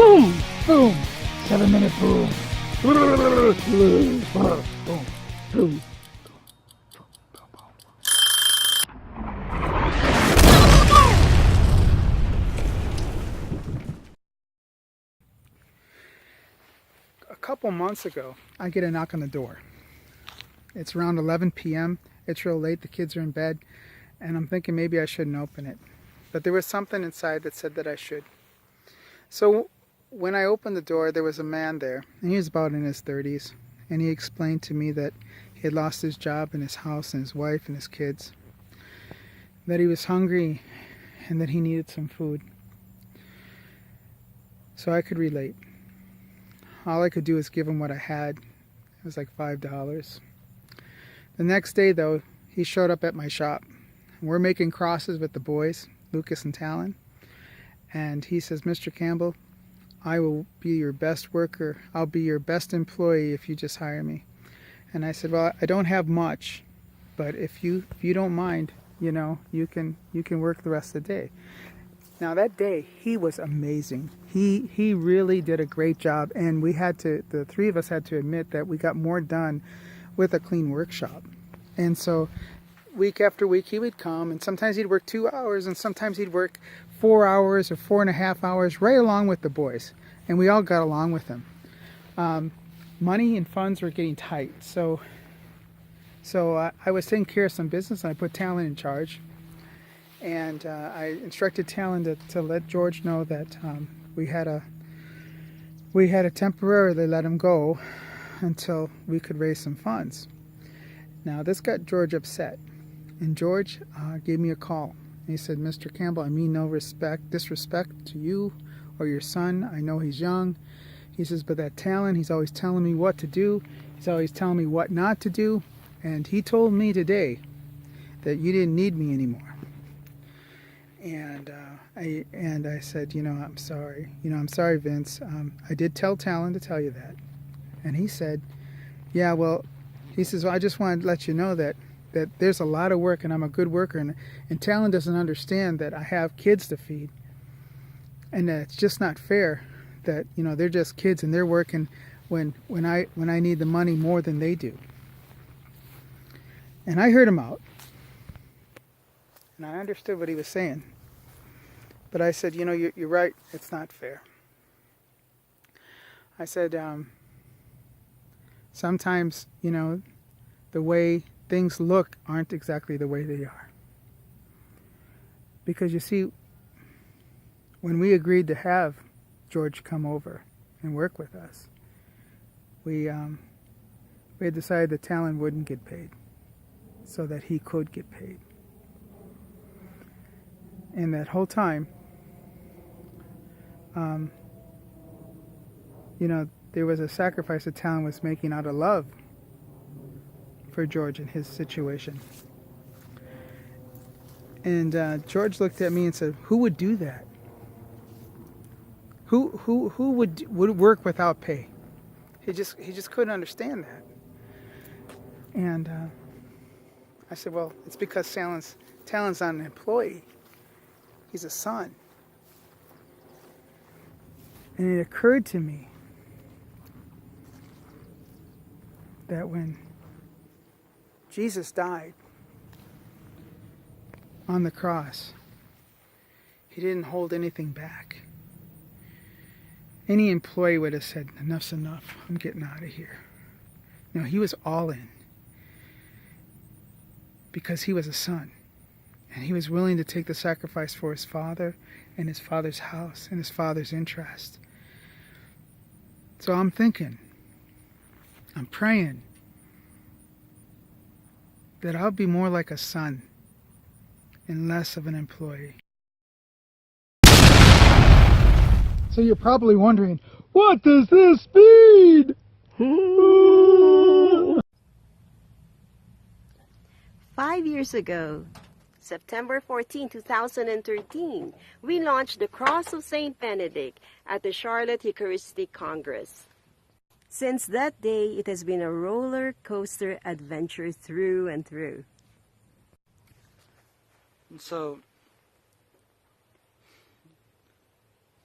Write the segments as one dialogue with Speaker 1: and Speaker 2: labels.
Speaker 1: Boom! Boom! 7-minute boom. Boom. Boom. A couple months ago, I get a knock on the door. It's around 11 p.m. It's real late. The kids are in bed. And I'm thinking maybe I shouldn't open it. But there was something inside that said that I should. So when I opened the door, there was a man there. And he was about in his 30s. And he explained to me that he had lost his job and his house and his wife and his kids. That he was hungry and that he needed some food. So I could relate. All I could do was give him what I had. It was like $5. The next day, though, he showed up at my shop. We're making crosses with the boys, Lucas and Talon. And he says, Mr. Campbell, I will be your best worker. I'll be your best employee if you just hire me. And I said, well, I don't have much, but if you don't mind, you know, you can work the rest of the day. Now that day, he was amazing. He really did a great job, and the three of us had to admit that we got more done with a clean workshop. And so week after week he would come, and sometimes he'd work 2 hours, and sometimes he'd work 4 hours or 4.5 hours, right along with the boys. And we all got along with him. Money and funds were getting tight, so I was taking care of some business, and I put Talon in charge. And I instructed Talon to let George know that we had to temporarily let him go until we could raise some funds. Now this got George upset, and George gave me a call. He said, Mr. Campbell, I mean no disrespect to you or your son. I know he's young. He says, but that Talon, he's always telling me what to do. He's always telling me what not to do. And he told me today that you didn't need me anymore. And I said, I'm sorry. I'm sorry, Vince. I did tell Talon to tell you that. And he said, yeah, well, he says, well, I just wanted to let you know that there's a lot of work, and I'm a good worker. And Talon doesn't understand that I have kids to feed. And that it's just not fair that, they're just kids and they're working when I need the money more than they do. And I heard him out. And I understood what he was saying. But I said, you're right. It's not fair. I said, sometimes, the way things look aren't exactly the way they are. Because you see, when we agreed to have George come over and work with us, we had decided that Talon wouldn't get paid so that he could get paid. And that whole time, there was a sacrifice that Talon was making out of love for George and his situation. And George looked at me and said, "Who would do that? Who would work without pay?" He just couldn't understand that. And I said, "Well, it's because Talon's not an employee. He's a son." And it occurred to me that when Jesus died on the cross, he didn't hold anything back. Any employee would have said, "Enough's enough. I'm getting out of here." No, he was all in. Because he was a son. And he was willing to take the sacrifice for his father and his father's house and his father's interest. So I'm thinking, I'm praying that I'll be more like a son and less of an employee. So you're probably wondering, what does this mean?
Speaker 2: 5 years ago, September 14, 2013, we launched the Cross of St. Benedict at the Charlotte Eucharistic Congress. Since that day, it has been a roller coaster adventure through and through.
Speaker 3: So,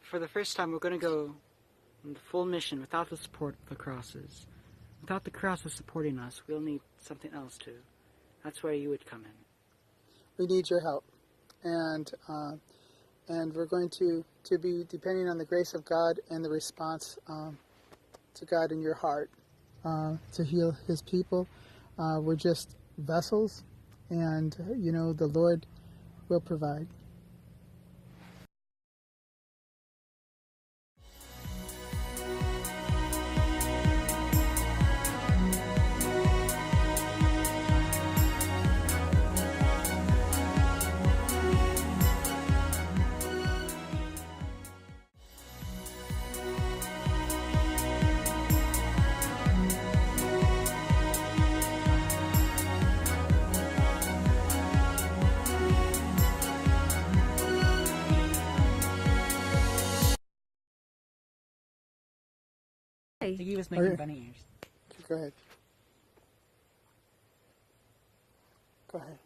Speaker 3: for the first time, we're going to go and the full mission without the support of the crosses. Without the crosses supporting us, we'll need something else too. That's where you would come in.
Speaker 1: We need your help, and we're going to be depending on the grace of God and the response to God in your heart to heal His people. We're just vessels, and the Lord will provide.
Speaker 3: I think he was making
Speaker 1: Okay.
Speaker 3: bunny ears.
Speaker 1: Go ahead. Go ahead.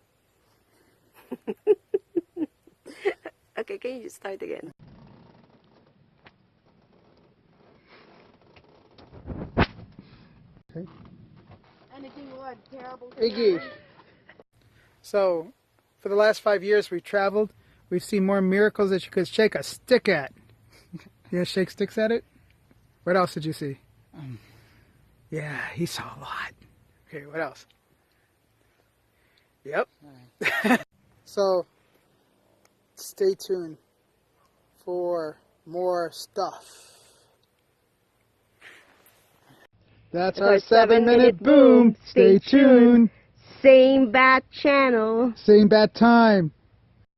Speaker 2: Okay, can you just start again?
Speaker 1: Okay.
Speaker 2: Anything more terrible?
Speaker 1: Iggy. So, for the last 5 years we've traveled. We've seen more miracles that you could shake a stick at. You gonna shake sticks at it? What else did you see? Yeah, he saw a lot. Okay, what else? Yep. So, stay tuned for more stuff. That's our 7-minute boom. Stay tuned.
Speaker 2: Same bat channel.
Speaker 1: Same bat time.